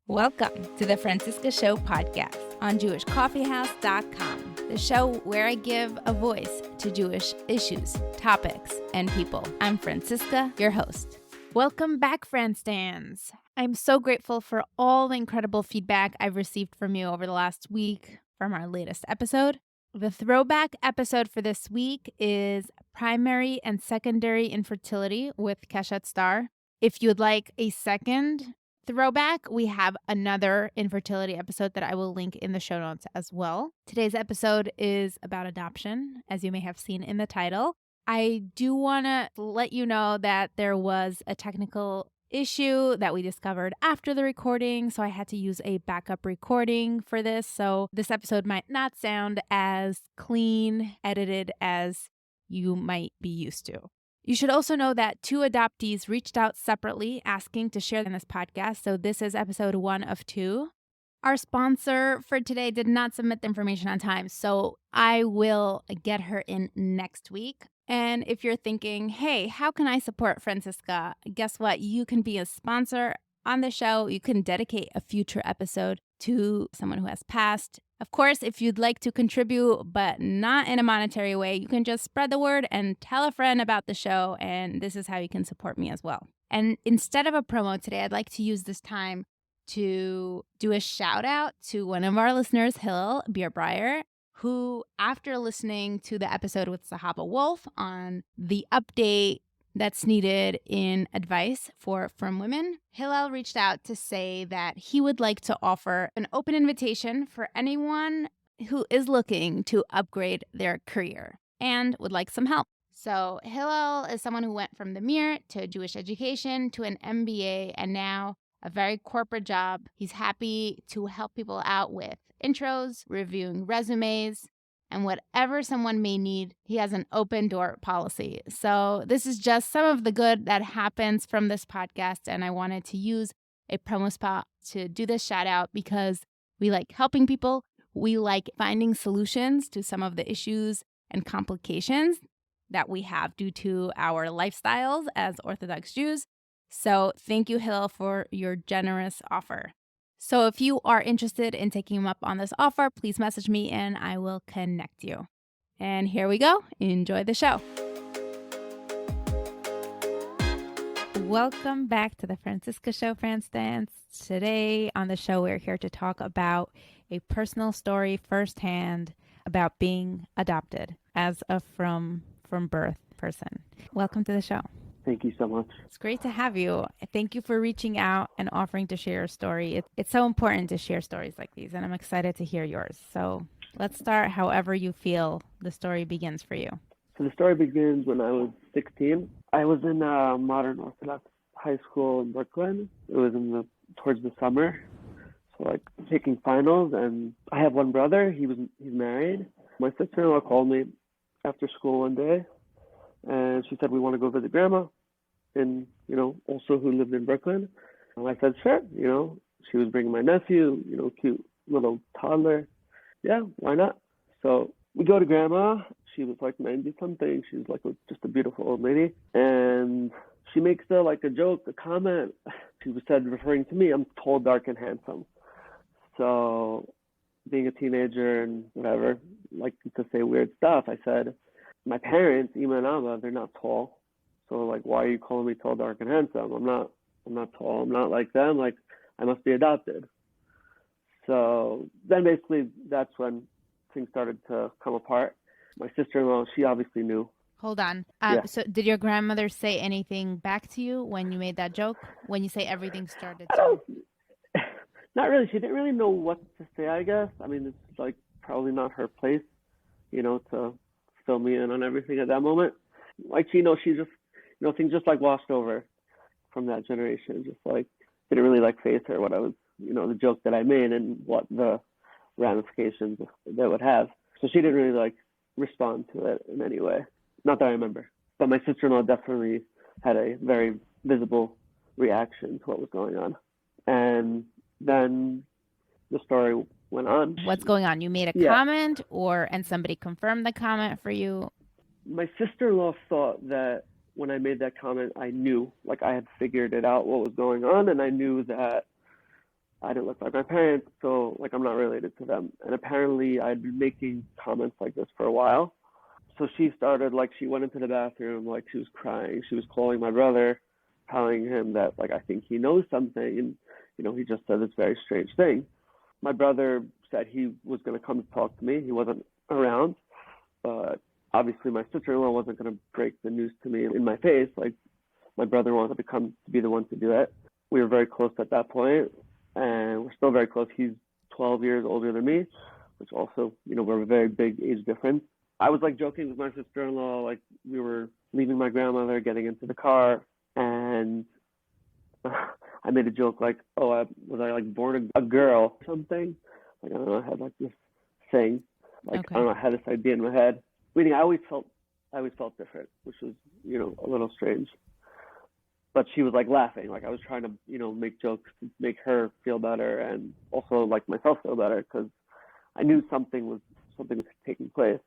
Welcome to the Franciska Show podcast on JewishCoffeehouse.com, the show where I give a voice to Jewish issues, topics, and people. I'm Franciska, your host. Welcome back, Franstans. I'm so grateful for all the incredible feedback I've received from you over the last week from our latest episode. The throwback episode for this week is Primary and Secondary Infertility with Keshet Star. If you'd like a second throwback, we have another infertility episode that I will link in the show notes as well. Today's episode is about adoption, as you may have seen in the title. I do want to let you know that there was a technical issue that we discovered after the recording, so I had to use a backup recording for this. So this episode might not sound as clean, edited as you might be used to. You should also know that 2 adoptees reached out separately asking to share in this podcast, so this is episode 1 of 2. Our sponsor for today did not submit the information on time, so I will get her in next week. And if you're thinking, hey, how can I support Franciska? Guess what? You can be a sponsor on the show. You can dedicate a future episode to someone who has passed. Of course, if you'd like to contribute, but not in a monetary way, you can just spread the word and tell a friend about the show, and this is how you can support me as well. And instead of a promo today, I'd like to use this time to do a shout out to one of our listeners, Hillel Beerbreyer, who, after listening to the episode with Sahaba Wolf on the update that's needed in advice for frum women, Hillel reached out to say that he would like to offer an open invitation for anyone who is looking to upgrade their career and would like some help. So Hillel is someone who went from the Mir to Jewish education to an MBA and now a very corporate job. He's happy to help people out with intros, reviewing resumes, and whatever someone may need, he has an open door policy. So this is just some of the good that happens from this podcast, and I wanted to use a promo spot to do this shout out because we like helping people. We like finding solutions to some of the issues and complications that we have due to our lifestyles as Orthodox Jews. So thank you, Hillel, for your generous offer. So if you are interested in taking him up on this offer, please message me and I will connect you. And here we go. Enjoy the show. Welcome back to the Franciska Show, Franstans. Today on the show, we're here to talk about a personal story firsthand about being adopted as a from birth person. Welcome to the show. Thank you so much. It's great to have you. Thank you for reaching out and offering to share your story. It's so important to share stories like these, and I'm excited to hear yours. So let's start however you feel the story begins for you. So the story begins when I was 16. I was in a modern Orthodox high school in Brooklyn. It was towards the summer, so like taking finals. And I have one brother. He's married. My sister-in-law called me after school one day. And she said, we want to go visit grandma and, also who lived in Brooklyn. And I said, sure. She was bringing my nephew, cute little toddler. Yeah, why not? So we go to grandma. She was like 90 something. She was like just a beautiful old lady. And she makes a joke, a comment. She said, referring to me, I'm tall, dark, and handsome. So being a teenager and whatever, like to say weird stuff, I said, my parents, Ima and Abba, they're not tall. So why are you calling me tall, dark, and handsome? I'm not tall. I'm not like them. I must be adopted. So then basically that's when things started to come apart. My sister-in-law, she obviously knew. Hold on. Yeah. So did your grandmother say anything back to you when you made that joke? When you say everything started to... Not really. She didn't really know what to say, I guess. I mean, it's probably not her place, to fill me in on everything at that moment. She just, things just washed over from that generation. Just didn't really faze her what I was, the joke that I made and what the ramifications that would have. So she didn't really respond to it in any way. Not that I remember. But my sister-in-law definitely had a very visible reaction to what was going on. And then the story went on. What's going on? You made a comment and somebody confirmed the comment for you? My sister-in-law thought that when I made that comment, I knew, I had figured it out what was going on, and I knew that I didn't look like my parents, so like I'm not related to them. And apparently I'd been making comments like this for a while. So she started, like, she went into the bathroom, like she was crying. She was calling my brother, telling him that, like, I think he knows something, and he just said this very strange thing. My brother said he was going to come talk to me. He wasn't around, but obviously my sister-in-law wasn't going to break the news to me in my face. Like, my brother wanted to come to be the one to do it. We were very close at that point, and we're still very close. He's 12 years older than me, which also, we're a very big age difference. I was like joking with my sister-in-law, like we were leaving my grandmother, getting into the car, and I made a joke like, oh, was I like born a girl or something? Like, I don't know, I had like this thing, like, Okay. I don't know, I had this idea in my head. Meaning I always felt different, which was, a little strange. But she was like laughing, like I was trying to, make jokes to make her feel better and also like myself feel better, because I knew something was taking place.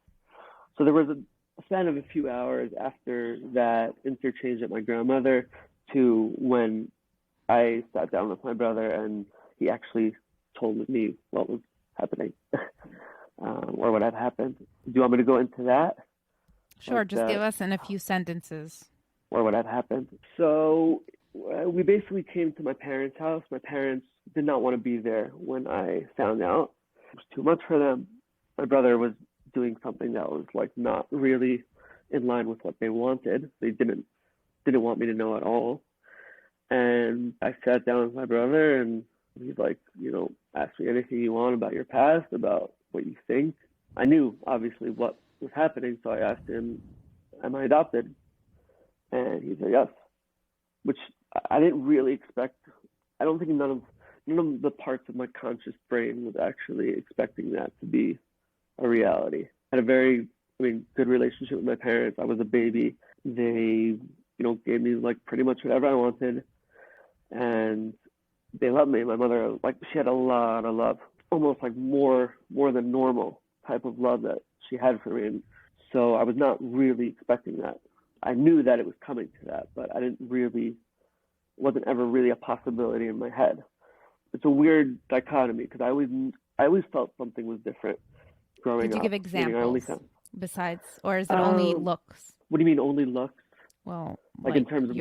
So there was a span of a few hours after that interchange at my grandmother to when I sat down with my brother and he actually told me what was happening or what had happened. Do you want me to go into that? Sure, Like just that, give us in a few sentences. or what had happened. So we basically came to my parents' house. My parents did not want to be there when I found out. It was too much for them. My brother was doing something that was like not really in line with what they wanted. They didn't want me to know at all. And I sat down with my brother and he's like, ask me anything you want about your past, about what you think. I knew obviously what was happening, so I asked him, am I adopted? And he said yes, which I didn't really expect. I don't think none of the parts of my conscious brain was actually expecting that to be a reality. I had a very, good relationship with my parents. I was a baby. They, gave me like pretty much whatever I wanted, and they loved me. My mother, like, she had a lot of love, almost like more than normal type of love that she had for me. And so I was not really expecting that. I knew that it was coming to that, but wasn't ever really a possibility in my head. It's a weird dichotomy because I always felt something was different growing up. Did you give examples besides, or is it only looks? What do you mean only looks? Well, like in terms of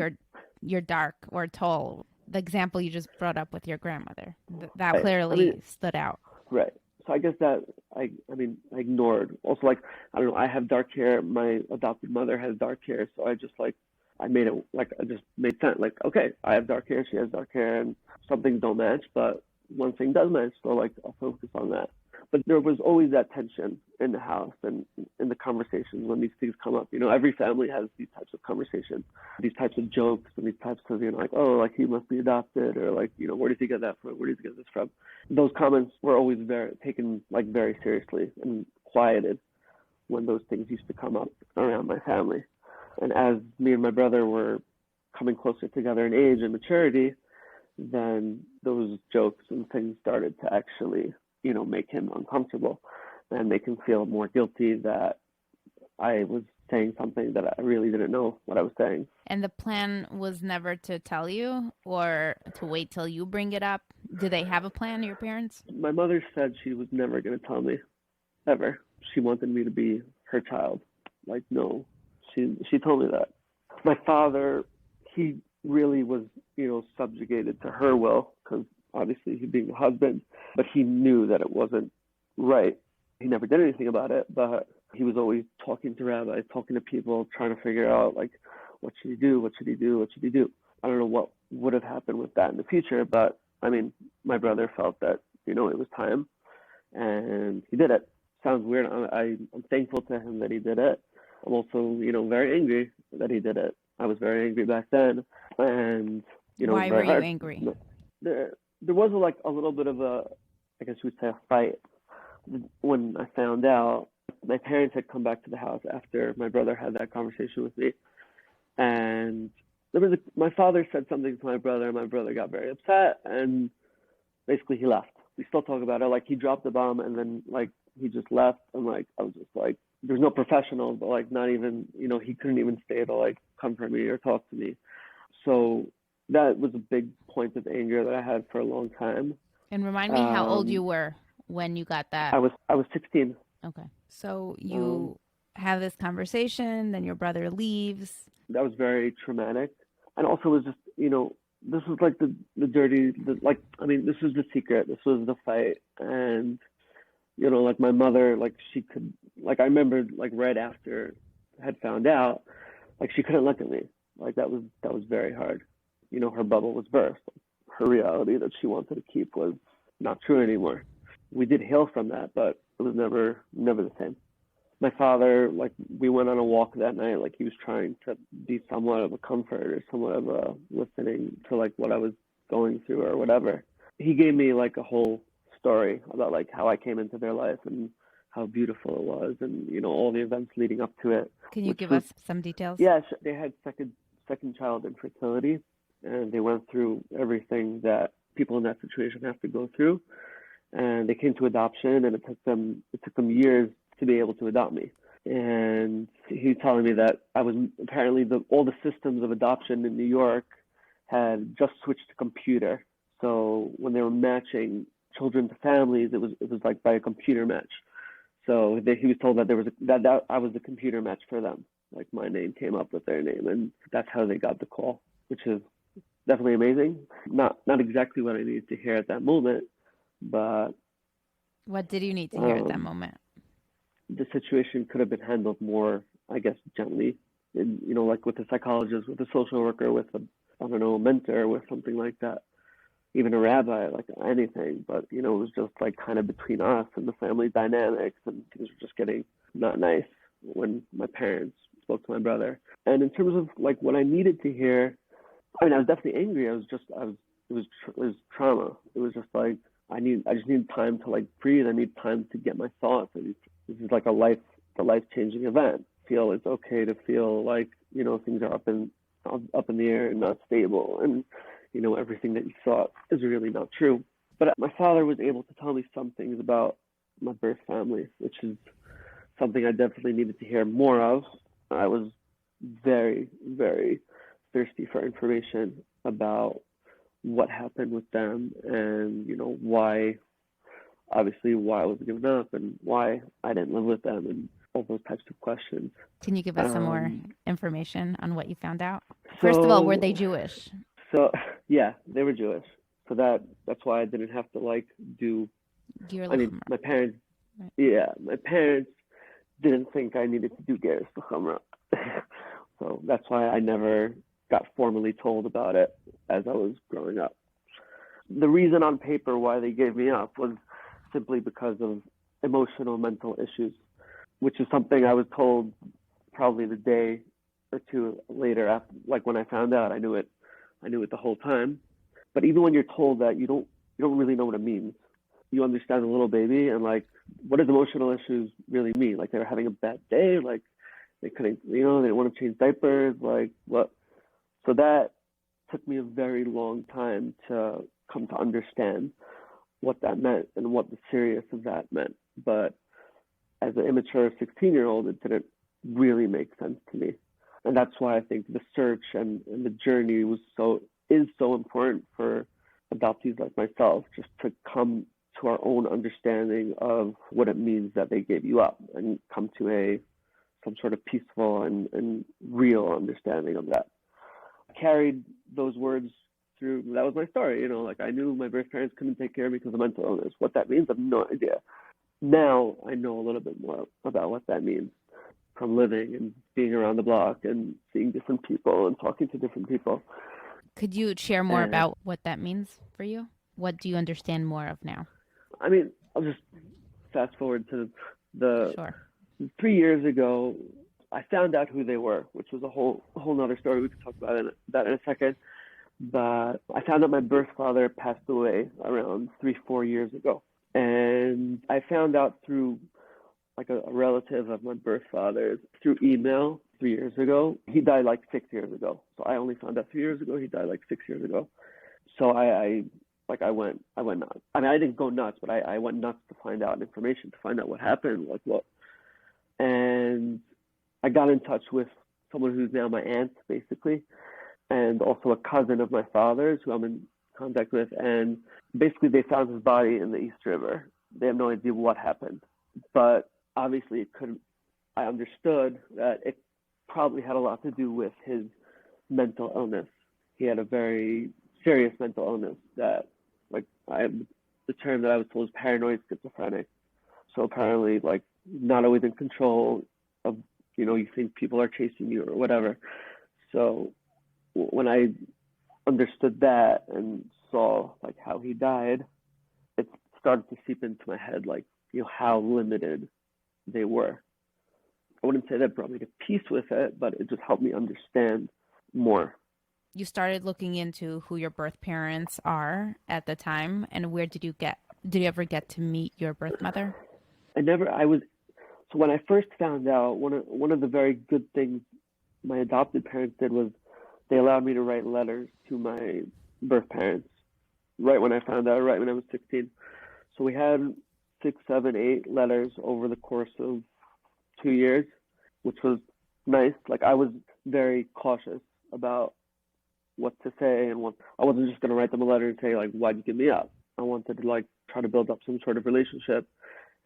you're dark or tall. The example you just brought up with your grandmother, that right. clearly stood out. Right. So I guess that I ignored. Also, like, I don't know, I have dark hair. My adopted mother has dark hair, so I just I made it like I just made sense. Like, okay, I have dark hair, she has dark hair, and some things don't match, but one thing does match. So like I'll focus on that. But there was always that tension in the house and in the conversations when these things come up. Every family has these types of conversations, these types of jokes, and these types of, like, oh, like he must be adopted, or like, where did he get that from? Where did he get this from? Those comments were always taken like very seriously and quieted when those things used to come up around my family. And as me and my brother were coming closer together in age and maturity, then those jokes and things started to actually, make him uncomfortable and make him feel more guilty that I was saying something that I really didn't know what I was saying. And the plan was never to tell you or to wait till you bring it up? Do they have a plan, your parents? My mother said she was never going to tell me, ever. She wanted me to be her child. Like, no, she told me that. My father, he really was, subjugated to her will because obviously he being the husband, but he knew that it wasn't right. He never did anything about it, but he was always talking to rabbis, talking to people, trying to figure out, like, what should he do? What should he do? What should he do? I don't know what would have happened with that in the future, but my brother felt that, it was time, and he did it. Sounds weird. I'm thankful to him that he did it. I'm also, very angry that he did it. I was very angry back then, and, why were you angry? There was a little bit of a, I guess you would say, a fight when I found out. My parents had come back to the house after my brother had that conversation with me, and my father said something to my brother, and my brother got very upset, and basically he left. We still talk about it. Like, he dropped the bomb, and then like he just left, and like I was just like, there's no professional, but like not even, he couldn't even stay to like comfort me or talk to me. So that was a big point of anger that I had for a long time. And remind me how old you were when you got that. I was 16. Okay. So you have this conversation, then your brother leaves. That was very traumatic. And also it was just, this was like this was the secret. This was the fight. And, like my mother, like she could, like I remember like right after I had found out, like she couldn't look at me. Like that was very hard. Her bubble was burst. Her reality that she wanted to keep was not true anymore. We did heal from that, but it was never the same. My father, like we went on a walk that night, like he was trying to be somewhat of a comfort or somewhat of a listening to like what I was going through or whatever. He gave me like a whole story about like how I came into their life and how beautiful it was and, all the events leading up to it. Can you give us some details? Yes, they had second child infertility, and they went through everything that people in that situation have to go through. And they came to adoption, and it took them years to be able to adopt me. And he's telling me that I was apparently all the systems of adoption in New York had just switched to computer. So when they were matching children to families, it was like by a computer match. So he was told that that I was the computer match for them. Like my name came up with their name, and that's how they got the call, which is definitely amazing. Not exactly what I needed to hear at that moment, but what did you need to hear at that moment? The situation could have been handled more, I guess, gently. And, like with a psychologist, with a social worker, with a mentor, with something like that. Even a rabbi, like anything. But, it was just like kind of between us and the family dynamics, and things were just getting not nice when my parents spoke to my brother. And in terms of like what I needed to hear, I was definitely angry. It was trauma. It was just like, I just need time to like breathe. I need time to get my thoughts. This is like a life-changing event. Feel it's okay to feel like, things are up in the air and not stable. And, everything that you thought is really not true. But my father was able to tell me some things about my birth family, which is something I definitely needed to hear more of. I was very, very thirsty for information about what happened with them and, why I was given up and why I didn't live with them and all those types of questions. Can you give us some more information on what you found out? First of all, were they Jewish? So, yeah, they were Jewish. So that's why I didn't have to my parents, right. Yeah, my parents didn't think I needed to do Gerus L'Chumrah. So that's why I never got formally told about it as I was growing up. The reason on paper why they gave me up was simply because of emotional mental issues, which is something I was told probably the day or two later after, like when I found out. I knew it the whole time. But even when you're told that, you don't really know what it means. You understand a little baby and like, what does emotional issues really mean? Like they were having a bad day, like they couldn't, they didn't want to change diapers, like what? So that took me a very long time to come to understand what that meant and what the seriousness of that meant. But as an immature 16-year-old, it didn't really make sense to me. And that's why I think the search and the journey is so important for adoptees like myself, just to come to our own understanding of what it means that they gave you up and come to some sort of peaceful and real understanding of that. I carried those words through. That was my story, like I knew my birth parents couldn't take care of me because of mental illness. What that means, I have no idea. Now I know a little bit more about what that means from living and being around the block and seeing different people and talking to different people. Could you share more about what that means for you? What do you understand more of now? I mean, I'll just fast forward to Sure. 3 years ago. I found out who they were, which was a whole nother story. We could talk about that in a second. But I found out my birth father passed away around 3-4 years ago. And I found out through like a relative of my birth father's through email 3 years ago. He died like 6 years ago. So I only found out 3 years ago. He died like 6 years ago. So I went nuts. I mean, I didn't go nuts, but I went nuts to find out information, to find out what happened, like what. And I got in touch with someone who's now my aunt, basically, and also a cousin of my father's, who I'm in contact with, and basically they found his body in the East River. They have no idea what happened, but obviously it couldn't. I understood that it probably had a lot to do with his mental illness. He had a very serious mental illness that, like, the term that I was told is paranoid schizophrenic. So apparently, like, not always in control of, you think people are chasing you or whatever. So when I understood that and saw, like, how he died, it started to seep into my head, like, how limited they were. I wouldn't say that brought me to peace with it, but it just helped me understand more. You started looking into who your birth parents are at the time, and where did you ever get to meet your birth mother? So when I first found out, one of the very good things my adopted parents did was they allowed me to write letters to my birth parents right when I found out, right when I was 16. So we had 6, 7, 8 letters over the course of 2 years, which was nice. Like, I was very cautious about what to say, and I wasn't just going to write them a letter and say, like, why'd you give me up? I wanted to, like, try to build up some sort of relationship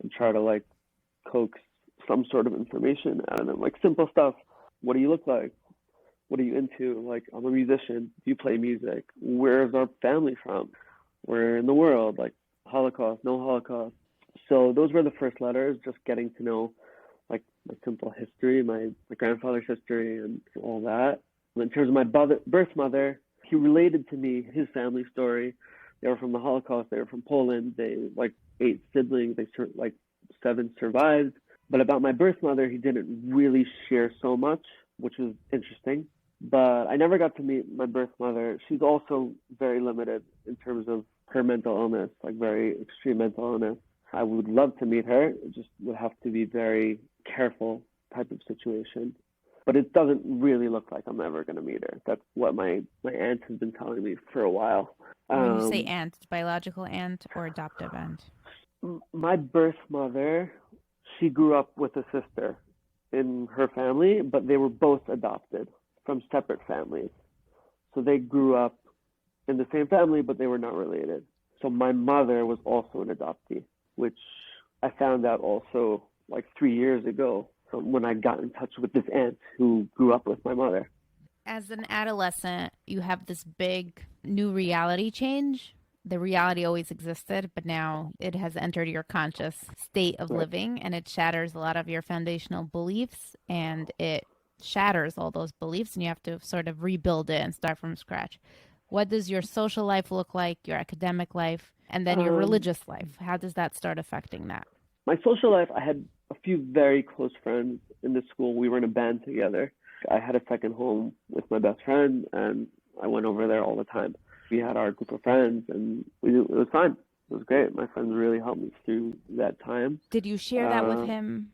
and try to, like, coax some sort of information out of them, like simple stuff. What do you look like? What are you into? Like, I'm a musician. Do you play music? Where's our family from? Where in the world? Like, Holocaust, no Holocaust. So those were the first letters, just getting to know, like, my simple history, my grandfather's history and all that. In terms of my birth mother, he related to me, his family story. They were from the Holocaust. They were from Poland. They, like, 8 siblings. 7 survived. But about my birth mother, he didn't really share so much, which was interesting. But I never got to meet my birth mother. She's also very limited in terms of her mental illness, like very extreme mental illness. I would love to meet her. It just would have to be very careful type of situation. But it doesn't really look like I'm ever going to meet her. That's what my aunt has been telling me for a while. When you say aunt, biological aunt or adoptive aunt? My birth mother, she grew up with a sister in her family, but they were both adopted from separate families. So they grew up in the same family, but they were not related. So my mother was also an adoptee, which I found out also like 3 years ago from when I got in touch with this aunt who grew up with my mother. As an adolescent, you have this big new reality change. The reality always existed, but now it has entered your conscious state of living, and it shatters a lot of your foundational beliefs, and it shatters all those beliefs, and you have to sort of rebuild it and start from scratch. What does your social life look like, your academic life, and then your religious life? How does that start affecting that? My social life, I had a few very close friends in the school. We were in a band together. I had a second home with my best friend, and I went over there all the time. We had our group of friends, and it was fine. It was great. My friends really helped me through that time. Did you share that with him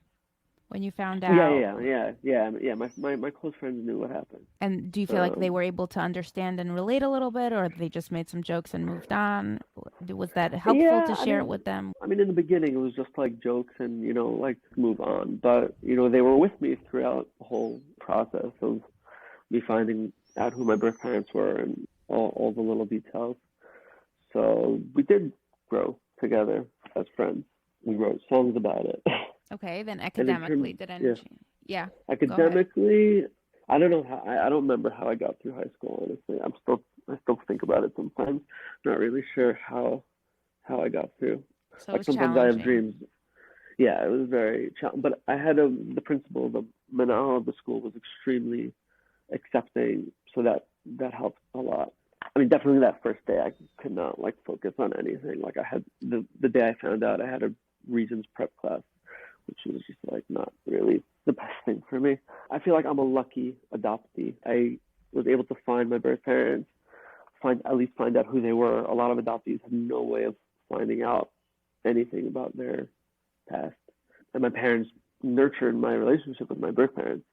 when you found out? Yeah. My close friends knew what happened. And do you feel like they were able to understand and relate a little bit, or they just made some jokes and moved on? Was that helpful to share it with them? I mean, in the beginning, it was just like jokes and, like move on. But, they were with me throughout the whole process of me finding out who my birth parents were and all the little details. So we did grow together as friends. We wrote songs about it. Okay, then academically, did anything? Yeah. Academically, I don't know how. I don't remember how I got through high school. Honestly, I still think about it sometimes. Not really sure how I got through. So it was sometimes challenging. I have dreams. Yeah, it was very challenging. But I had the principal, the manal of the school was extremely accepting, so that helped a lot. I mean, definitely that first day, I could not focus on anything. Like, I had the day I found out, I had a Regents prep class, which was just not really the best thing for me. I feel like I'm a lucky adoptee. I was able to find my birth parents, at least find out who they were. A lot of adoptees have no way of finding out anything about their past. And my parents nurtured my relationship with my birth parents.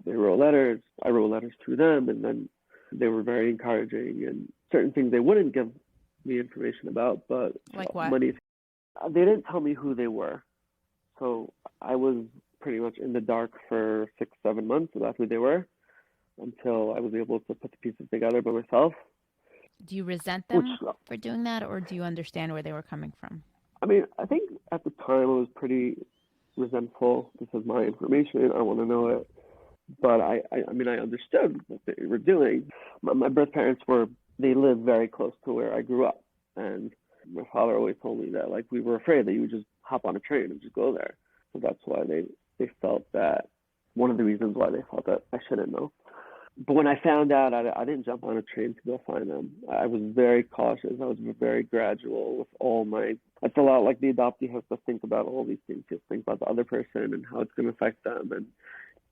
They wrote letters. I wrote letters through them, and then they were very encouraging, and certain things they wouldn't give me information about, but like what? Money. They didn't tell me who they were. So I was pretty much in the dark for 6-7 months about who they were until I was able to put the pieces together by myself. Do you resent which, them for doing that, or do you understand where they were coming from? I mean, I think at the time I was pretty resentful. This is my information. I want to know it. But I mean, I understood what they were doing. My birth parents they lived very close to where I grew up. And my father always told me that, like, we were afraid that you would just hop on a train and just go there. So that's why they felt that, one of the reasons why they felt that I shouldn't know. But when I found out, I didn't jump on a train to go find them. I was very cautious. I was very gradual with all my, it's a lot like the adoptee has to think about all these things. You have to think about the other person and how it's going to affect them. And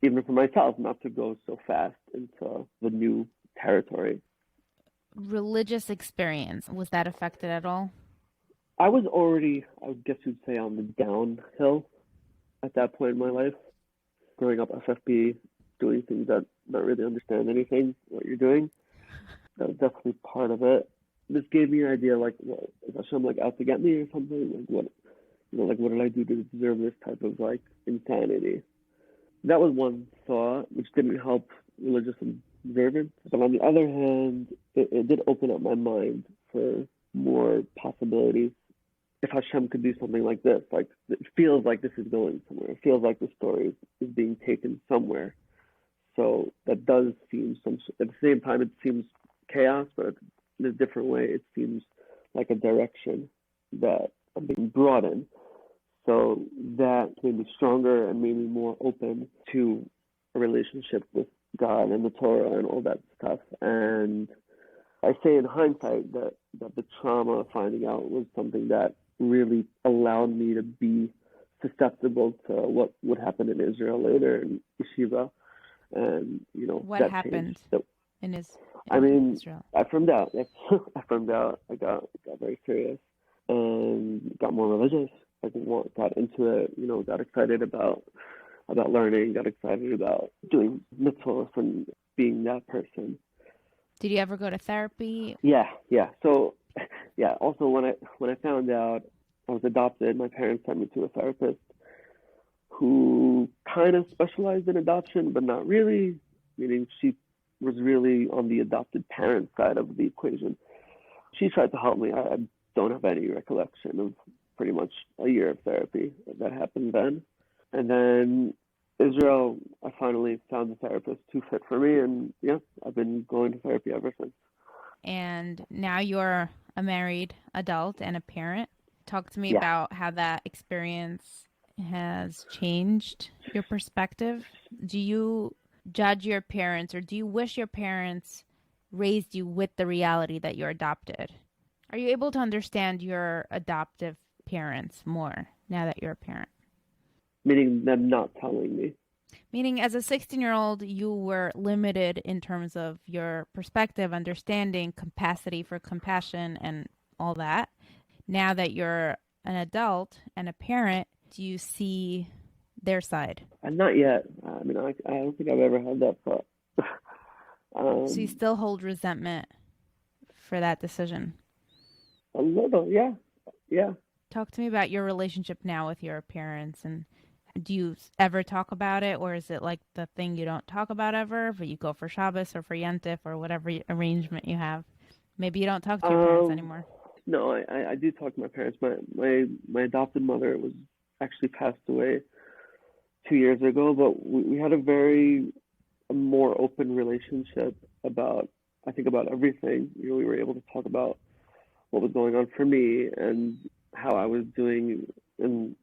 even for myself, not to go so fast into the new territory. Religious experience, was that affected at all? I was already, I guess you'd say, on the downhill at that point in my life. Growing up FFB, doing things that not really understand anything, what you're doing. That was definitely part of it. This gave me an idea, like, well, is Hashem, like, out to get me or something? Like, what did I do to deserve this type of, like, insanity? That was one thought, which didn't help religious observance. But on the other hand, it did open up my mind for more possibilities. If Hashem could do something like this, like, it feels like this is going somewhere. It feels like the story is being taken somewhere. So that does seem at the same time, it seems chaos, but in a different way, it seems like a direction that I'm being brought in. So that made me stronger and made me more open to a relationship with God and the Torah and all that stuff. And I say in hindsight that the trauma of finding out was something that really allowed me to be susceptible to what would happen in Israel later in yeshiva. And, what happened in Israel? I firmed out. I firmed out. I got very serious and got more religious. I got into it, got excited about learning, got excited about doing mitzvahs and being that person. Did you ever go to therapy? Yeah. So, yeah. Also, when I found out I was adopted, my parents sent me to a therapist who kind of specialized in adoption, but not really, meaning she was really on the adopted parent side of the equation. She tried to help me. I don't have any recollection of pretty much a year of therapy that happened then. And then Israel, I finally found a therapist who fit for me, and yeah, I've been going to therapy ever since. And now you're a married adult and a parent. Talk to me about how that experience has changed your perspective. Do you judge your parents, or do you wish your parents raised you with the reality that you're adopted? Are you able to understand your adoptive parents more now that you're a parent? Meaning them not telling me. Meaning, as a 16-year-old, you were limited in terms of your perspective, understanding, capacity for compassion, and all that. Now that you're an adult and a parent, do you see their side? Not yet. I mean, I don't think I've ever had that thought. So you still hold resentment for that decision? A little, yeah. Talk to me about your relationship now with your parents, and do you ever talk about it, or is it like the thing you don't talk about ever, but you go for Shabbos or for Yantif or whatever arrangement you have? Maybe you don't talk to your parents anymore. No, I do talk to my parents. My adopted mother was actually passed away 2 years ago, but we had a more open relationship about everything. We were able to talk about what was going on for me and how I was doing, and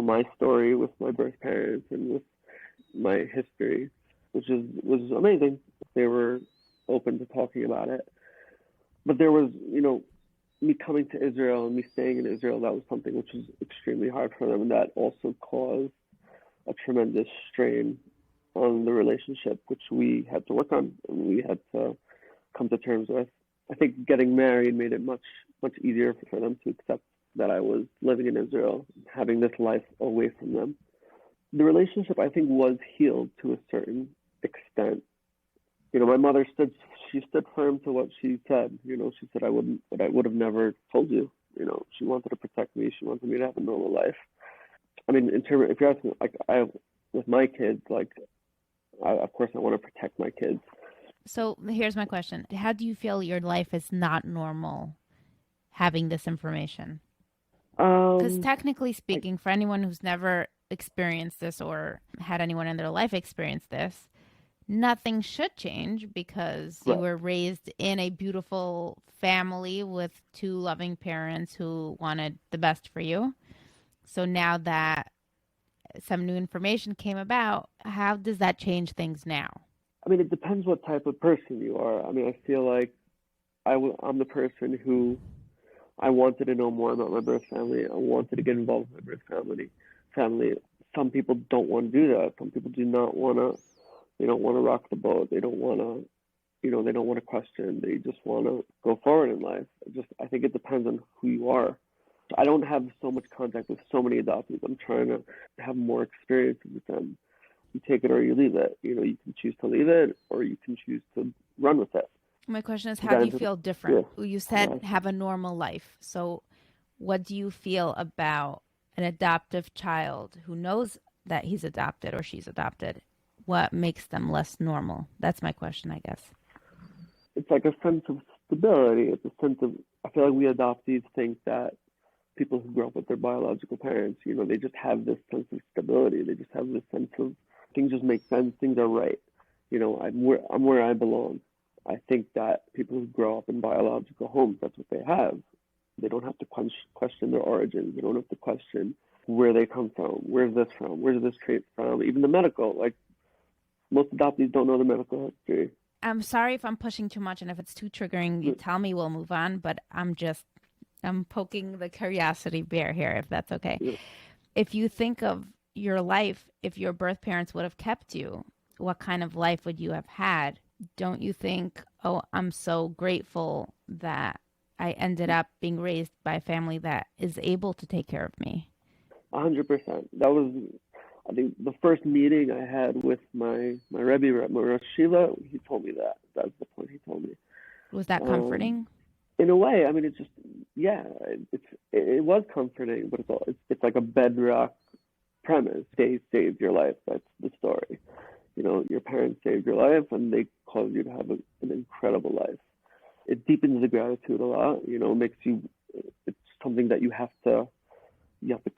my story with my birth parents and with my history, which was amazing. They were open to talking about it. But there was, me coming to Israel and me staying in Israel, that was something which was extremely hard for them, and that also caused a tremendous strain on the relationship, which we had to work on and we had to come to terms with. I think getting married made it much, much easier for them to accept that I was living in Israel, having this life away from them. The relationship, I think, was healed to a certain extent. My mother stood firm to what she said. She said, I would have never told you. She wanted to protect me. She wanted me to have a normal life. I mean, if you're asking, like, with my kids, like, of course I want to protect my kids. So here's my question. How do you feel your life is not normal having this information? Because technically speaking, for anyone who's never experienced this or had anyone in their life experience this, nothing should change because you were raised in a beautiful family with two loving parents who wanted the best for you. So now that some new information came about, how does that change things now? I mean, it depends what type of person you are. I mean, I feel like I'm the person who I wanted to know more about my birth family. I wanted to get involved with my birth family. Some people don't want to do that. Some people do not want to. They don't want to rock the boat. They don't want to, they don't want to question. They just want to go forward in life. I think it depends on who you are. I don't have so much contact with so many adoptees. I'm trying to have more experiences with them. You take it or you leave it. You can choose to leave it or you can choose to run with it. My question is, how do you feel different? Yeah. You said have a normal life. So what do you feel about an adoptive child who knows that he's adopted or she's adopted? What makes them less normal? That's my question, I guess. It's like a sense of stability. It's a sense of, I feel like we adoptees think that people who grow up with their biological parents, they just have this sense of stability. They just have this sense of things just make sense. Things are right. I'm where I belong. I think that people who grow up in biological homes, that's what they have. They don't have to question their origins. They don't have to question where they come from. Where's this from? Where's this trait from? Even the medical, like most adoptees don't know the medical history. I'm sorry if I'm pushing too much, and if it's too triggering, you tell me, we'll move on. But I'm poking the curiosity bear here, if that's okay. Yeah. If you think of your life, if your birth parents would have kept you, what kind of life would you have had? Don't you think, oh, I'm so grateful that I ended up being raised by a family that is able to take care of me? 100%. That was, I think, the first meeting I had with my Rebbe, my Rosh Shiva. He told me that. That was the point he told me. Was that comforting? In a way, I mean, it was comforting, but it's like a bedrock premise. They saved your life. That's the story. Your parents saved your life, and they caused you to have an incredible life. It deepens the gratitude a lot. It's something that you have to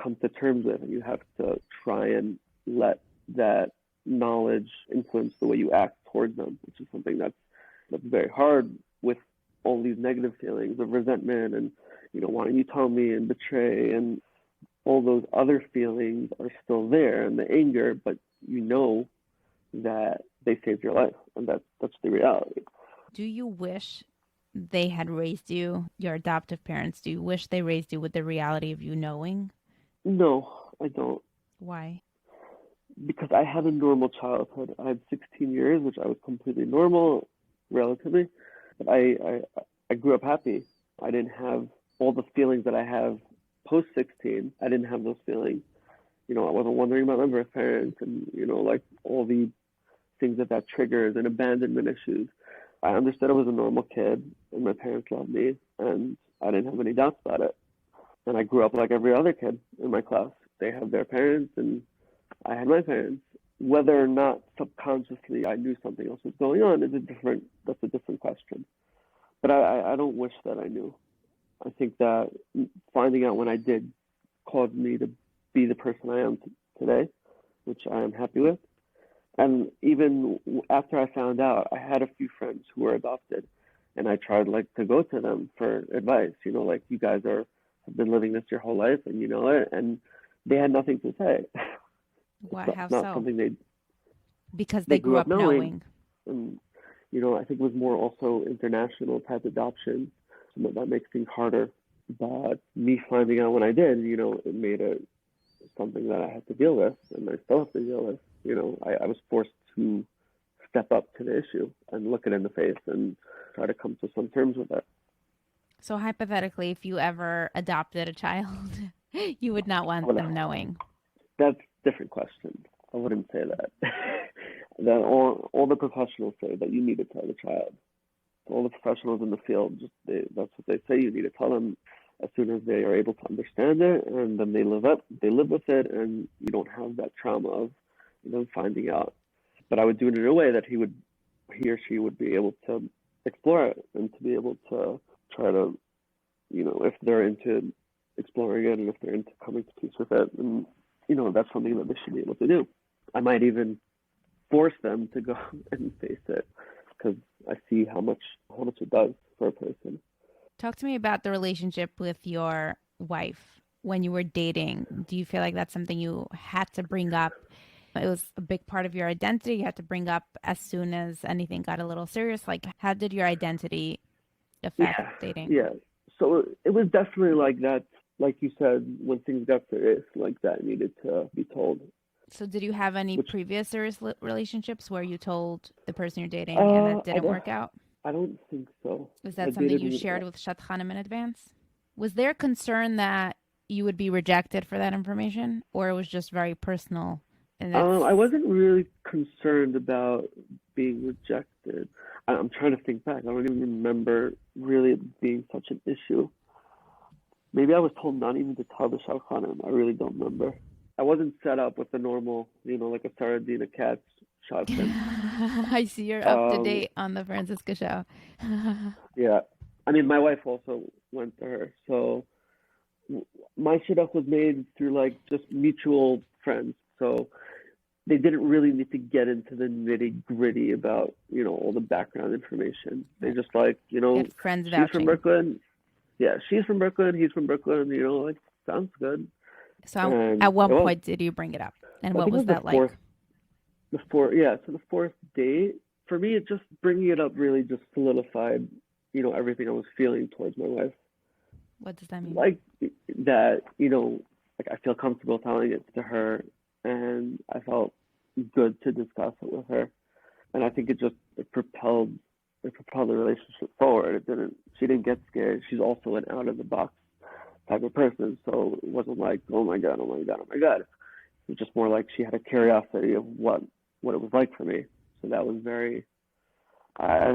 come to terms with, and you have to try and let that knowledge influence the way you act towards them, which is something that's very hard with all these negative feelings of resentment and, wanting you to tell me and betray, and all those other feelings are still there, and the anger, but that they saved your life, and that's the reality. Do you wish they had raised you, your adoptive parents, do you wish they raised you with the reality of you knowing? No, I don't. Why? Because I had a normal childhood. I had 16 years, which I was completely normal, relatively. But I grew up happy. I didn't have all the feelings that I have post-16. I didn't have those feelings. I wasn't wondering about my birth parents and, like all the things that triggers and abandonment issues. I understood I was a normal kid and my parents loved me and I didn't have any doubts about it. And I grew up like every other kid in my class. They had their parents and I had my parents. Whether or not subconsciously I knew something else was going on that's a different question. But I don't wish that I knew. I think that finding out when I did caused me to be the person I am today, which I am happy with. And even after I found out, I had a few friends who were adopted, and I tried to go to them for advice. You guys have been living this your whole life, and you know it, and they had nothing to say. Why? How not so? Something Because they grew up knowing. And I think it was more also international type adoption, so that makes things harder. But me finding out when I did, it made it something that I had to deal with, and I still have to deal with. I was forced to step up to the issue and look it in the face and try to come to some terms with it. So hypothetically, if you ever adopted a child, you would not want them knowing. That's a different question. I wouldn't say that. That all the professionals say that you need to tell the child. All the professionals in the field, that's what they say. You need to tell them as soon as they are able to understand it, and then they live with it, and you don't have that trauma of finding out. But I would do it in a way that he would he or she would be able to explore it and to be able to try to, if they're into exploring it and if they're into coming to peace with it, and, that's something that they should be able to do. I might even force them to go and face it because I see how much it does for a person. Talk to me about the relationship with your wife when you were dating. Do you feel like that's something you had to bring up? It was a big part of your identity. You had to bring up as soon as anything got a little serious. Like, how did your identity affect dating? Yeah. So it was definitely like that. Like you said, when things got serious, like that needed to be told. So did you have any previous serious relationships where you told the person you're dating and it didn't work out? I don't think so. Was that something you shared with Shatchanim in advance? Was there concern that you would be rejected for that information, or it was just very personal? I wasn't really concerned about being rejected. I'm trying to think back. I don't even remember really it being such an issue. Maybe I was told not even to tell the Shalchanim. I really don't remember. I wasn't set up with the normal, like a Saradina cat's shot. I see you're up to date on the Franciska show. Yeah. I mean, my wife also went to her. So my shidduch was made through like just mutual friends. So they didn't really need to get into the nitty gritty about, all the background information. They just like, friends she's vouching. from Brooklyn. Yeah, she's from Brooklyn. He's from Brooklyn. Like, sounds good. So at what point did you bring it up? And what was that like? So the fourth date, for me, it just bringing it up really just solidified, everything I was feeling towards my wife. What does that mean? Like that, like I feel comfortable telling it to her, and I felt good to discuss it with her. And I think it propelled the relationship forward. She didn't get scared. She's also an out of the box type of person. So it wasn't like, oh my God. It was just more like she had a curiosity of what it was like for me. So that was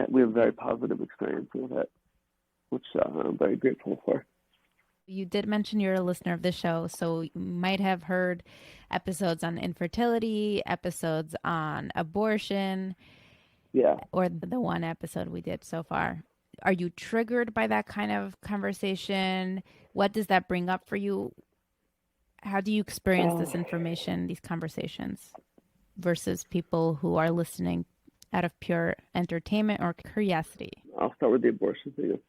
we have a very positive experience with it, which I'm very grateful for. You did mention you're a listener of the show, so you might have heard episodes on infertility, episodes on abortion. Yeah. Or the one episode we did so far. Are you triggered by that kind of conversation? What does that bring up for you? How do you experience this information, these conversations, versus people who are listening out of pure entertainment or curiosity? I'll start with the abortion thing. It's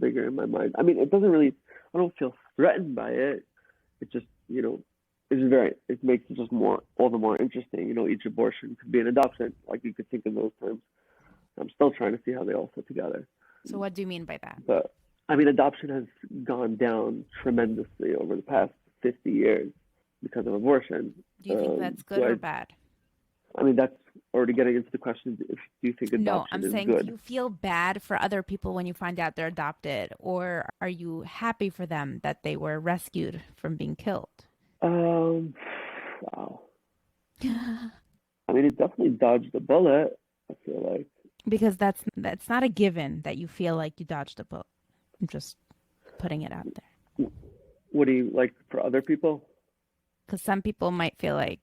bigger in my mind. I mean, I don't feel threatened by it. It just, it makes it just all the more interesting. Each abortion could be an adoption. Like you could think in those terms. I'm still trying to see how they all fit together. So what do you mean by that? But I mean, adoption has gone down tremendously over the past 50 years because of abortion. Do you think that's good or bad? I mean, that's already getting into the question. Do you think adoption is good? No, I'm saying, do you feel bad for other people when you find out they're adopted? Or are you happy for them that they were rescued from being killed? Wow. I mean, it definitely dodged a bullet, I feel like. Because that's not a given that you feel like you dodged a bullet. I'm just putting it out there. What do you like for other people? Because some people might feel like,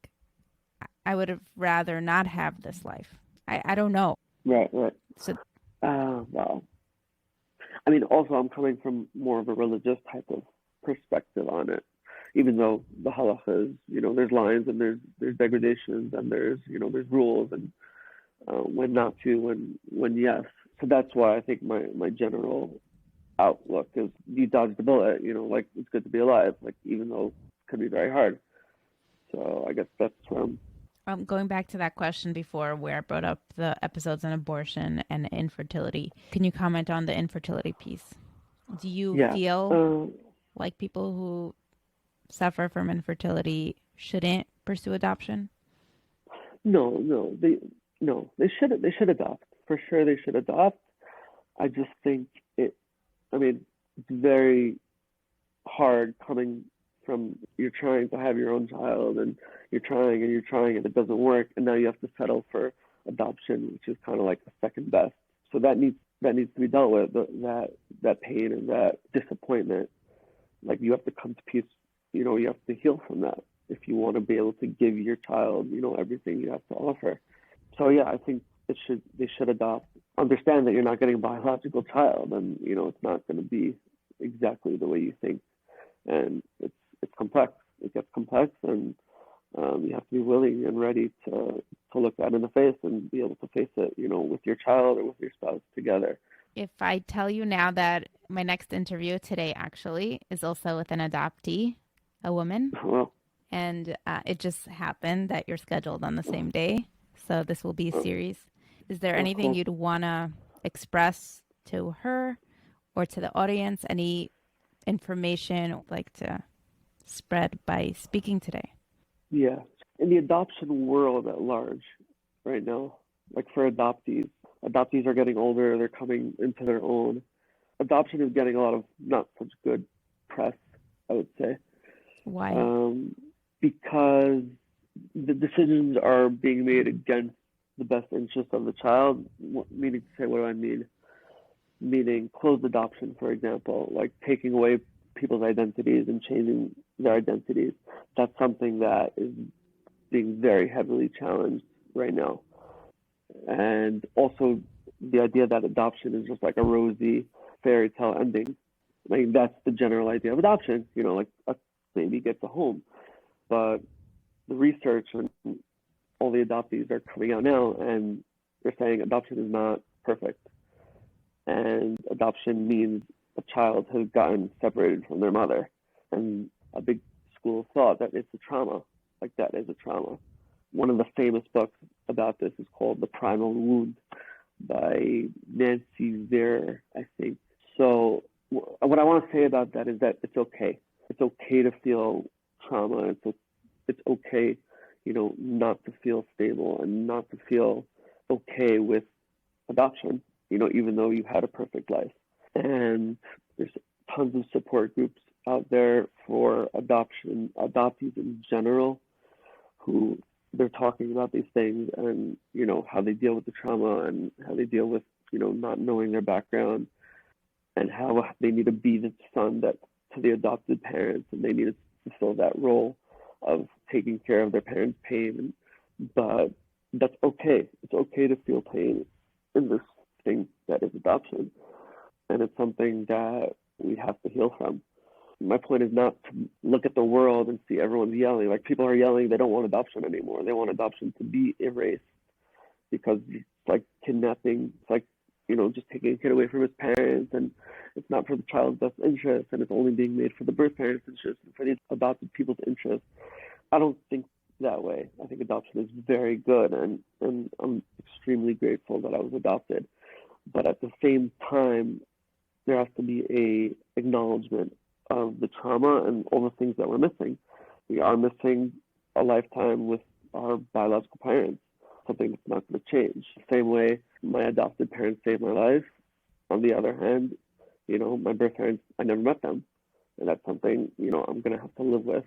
I would have rather not have this life. I don't know. Right. So, well, I mean, also I'm coming from more of a religious type of perspective on it. Even though the halacha is, there's lines and there's degradations and there's rules and when not to and when yes. So that's why I think my general outlook is you dodged the bullet. Like it's good to be alive. Like even though it could be very hard. So I guess that's going back to that question before where I brought up the episodes on abortion and infertility. Can you comment on the infertility piece? Do you feel like people who suffer from infertility shouldn't pursue adoption? No. They should adopt. For sure they should adopt. I just think it's very hard coming from you're trying to have your own child and you're trying and it doesn't work, and now you have to settle for adoption, which is kind of like the second best. So that needs to be dealt with, that pain and that disappointment. Like you have to come to peace, you have to heal from that if you want to be able to give your child, everything you have to offer. So yeah, I think they should adopt. Understand that you're not getting a biological child, and it's not going to be exactly the way you think, and it's complex. It gets complex, and you have to be willing and ready to look that in the face and be able to face it, with your child or with your spouse together. If I tell you now that my next interview today actually is also with an adoptee, a woman, Well, and it just happened that you're scheduled on the same day, so this will be a series. Is there anything cool. you'd want to express to her or to the audience? Any information you'd like to spread by speaking today? Yeah. In the adoption world at large right now, like for adoptees are getting older, they're coming into their own. Adoption is getting a lot of not such good press, I would say. Why? Because the decisions are being made against the best interest of the child. Meaning to say, what do I mean? Meaning closed adoption, for example, like taking away people's identities and changing their identities. That's something that is being very heavily challenged right now. And also the idea that adoption is just like a rosy fairy tale ending. I mean, that's the general idea of adoption, like a baby gets a home. But the research and all the adoptees are coming out now, and they're saying adoption is not perfect. And adoption means a child has gotten separated from their mother. And a big school of thought that it's a trauma, like that is a trauma. One of the famous books about this is called The Primal Wound by Nancy Ver, I think. So what I want to say about that is that it's okay. It's okay to feel trauma. It's okay, not to feel stable and not to feel okay with adoption, even though you had a perfect life. And there's tons of support groups out there for adoptees in general, who they're talking about these things and, how they deal with the trauma and how they deal with, not knowing their background and how they need to be the son that to the adopted parents, and they need to fulfill that role of taking care of their parents' pain. But that's okay. It's okay to feel pain in this thing that is adoption. And it's something that we have to heal from. My point is not to look at the world and see everyone's yelling. Like, people are yelling, they don't want adoption anymore. They want adoption to be erased because it's like kidnapping. It's like, just taking a kid away from his parents, and it's not for the child's best interest, and it's only being made for the birth parents' interest and for the adopted people's interest. I don't think that way. I think adoption is very good, and I'm extremely grateful that I was adopted. But at the same time, there has to be a acknowledgement of the trauma and all the things that we're missing. We are missing a lifetime with our biological parents, something that's not going to change. The same way my adopted parents saved my life. On the other hand, my birth parents, I never met them. And that's something, I'm going to have to live with.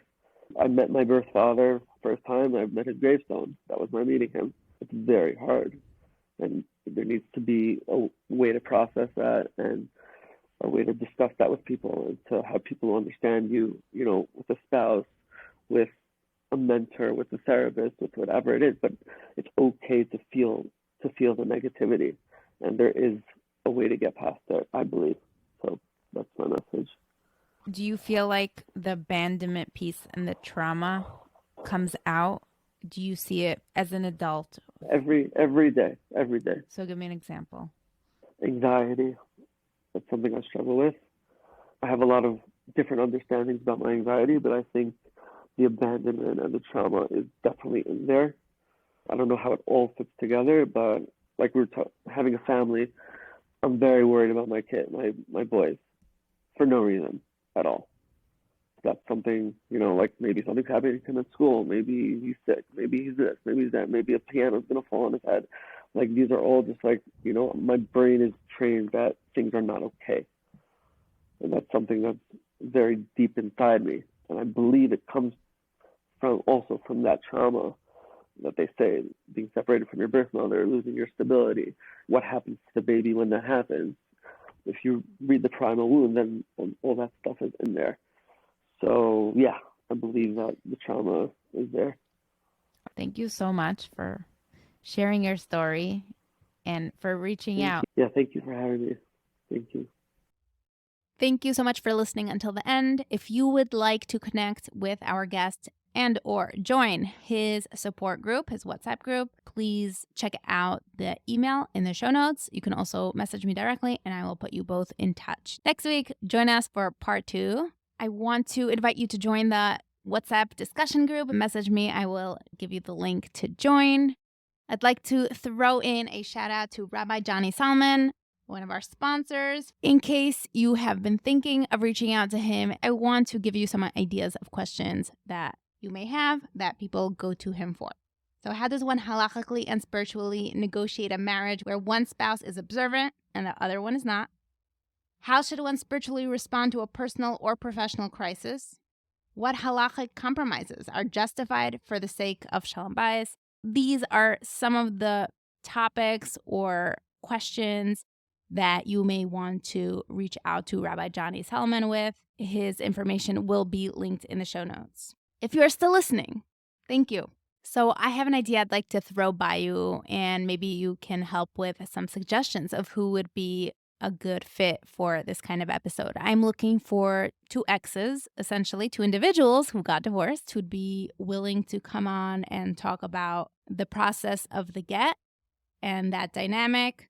I met my birth father first time. I met his gravestone. That was my meeting him. It's very hard. And there needs to be a way to process that and a way to discuss that with people, and to have people understand you, with a spouse, with a mentor, with a therapist, with whatever it is. But it's okay to feel the negativity, and there is a way to get past it, I believe. So that's my message. Do you feel like the abandonment piece and the trauma comes out? Do you see it as an adult? Every day. So give me an example. Anxiety. That's something I struggle with. I have a lot of different understandings about my anxiety, but I think the abandonment and the trauma is definitely in there. I don't know how it all fits together, but like having a family, I'm very worried about my kid, my boys, for no reason at all. That's something, like maybe something's happening to him at school. Maybe he's sick. Maybe he's this. Maybe he's that. Maybe a piano's going to fall on his head. Like, these are all just like, my brain is trained that things are not okay. And that's something that's very deep inside me. And I believe it comes from that trauma that they say, being separated from your birth mother, losing your stability. What happens to the baby when that happens? If you read The Primal Wound, then all that stuff is in there. So, yeah, I believe that the trauma is there. Thank you so much for sharing your story. and for reaching Thank out. you. Yeah, thank you for having me. Thank you. Thank you so much for listening until the end. If you would like to connect with our guest and or join his support group, his WhatsApp group, please check out the email in the show notes. You can also message me directly and I will put you both in touch. Next week, join us for part 2. I want to invite you to join the WhatsApp discussion group. Message me. I will give you the link to join. I'd like to throw in a shout out to Rabbi Johnny Salman, one of our sponsors. In case you have been thinking of reaching out to him, I want to give you some ideas of questions that you may have that people go to him for. So how does one halakhically and spiritually negotiate a marriage where one spouse is observant and the other one is not? How should one spiritually respond to a personal or professional crisis? What halakhic compromises are justified for the sake of shalom bayis? These are some of the topics or questions that you may want to reach out to Rabbi Johnny Salman with. His information will be linked in the show notes. If you are still listening, thank you. So I have an idea I'd like to throw by you, and maybe you can help with some suggestions of who would be a good fit for this kind of episode. I'm looking for 2 exes, essentially 2 individuals who got divorced, who'd be willing to come on and talk about the process of the get and that dynamic.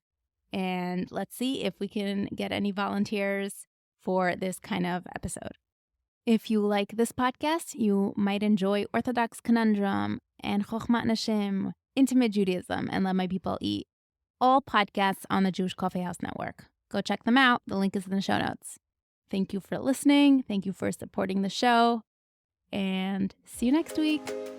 And let's see if we can get any volunteers for this kind of episode. If you like this podcast, you might enjoy Orthodox Conundrum and Chochmat Nashim, Intimate Judaism, and Let My People Eat. All podcasts on the Jewish Coffee House Network. Go check them out. The link is in the show notes. Thank you for listening. Thank you for supporting the show. And see you next week.